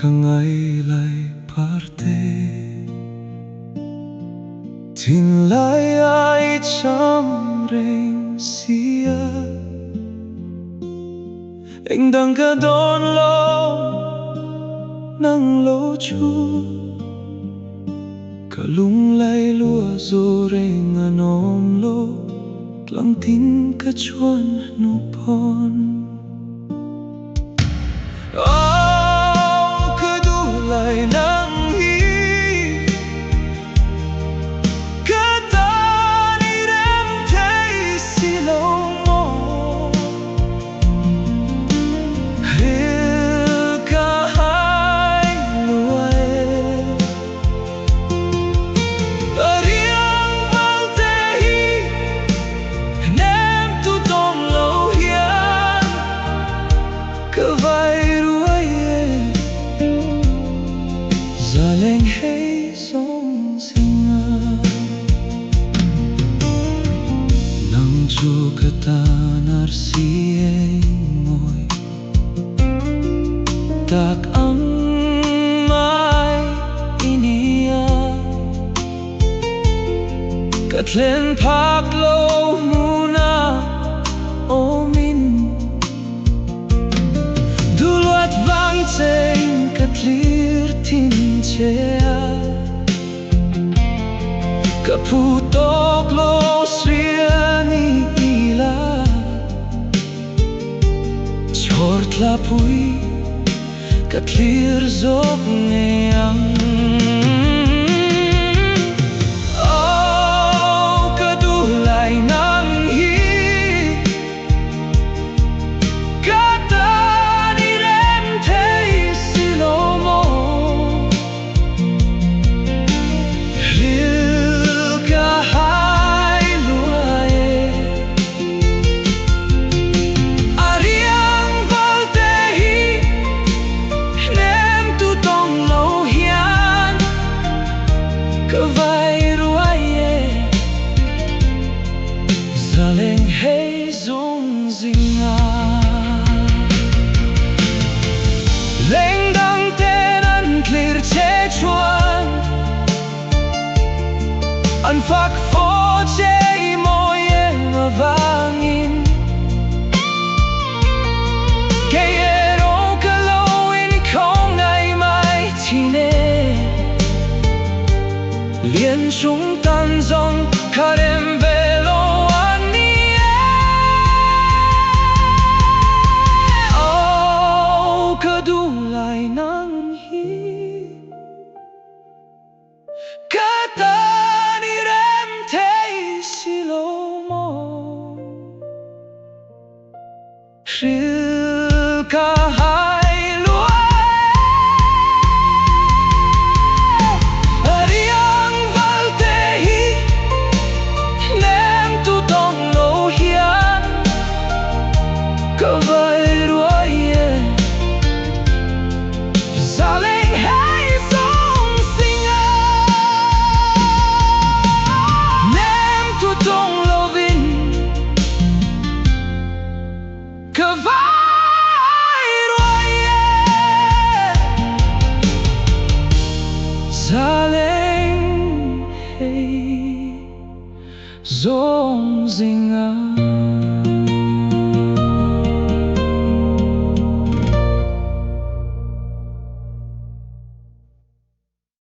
ngày lại parte tin lai ai chăm reng sia anh đang cả đón lo nang lo chu cả lung lai lúa rồi reng anom lo lang tin cả chuan nu pon lại nắng hi cả ta đi đem thấy xì lâu mò hiểu cả hai người ở riêng vang tê hi nem tu tom lâu hiền cứ vai giờ lên hay sông sinh nang chu kata narsi ngồi tak ang mai inia kat lên phak lâu muna omin du luat vang cheng kat lir tin kaputok lo sriani ila short la pui katlir zop ngeang oh kadulay nang hi Leng hay dung zinga leng dang ten an clear che chuan an phak pho che moi en avangin kayero kalo in kong ai mai tine lien sung tan zong karem Katani rem te silomo Shil ka hai lua Ariang valte hi Nem tu tong lo hian Kavai ruaye Saleng hai song singa Dong lovin Kavai roye Saleng hey Zong zinga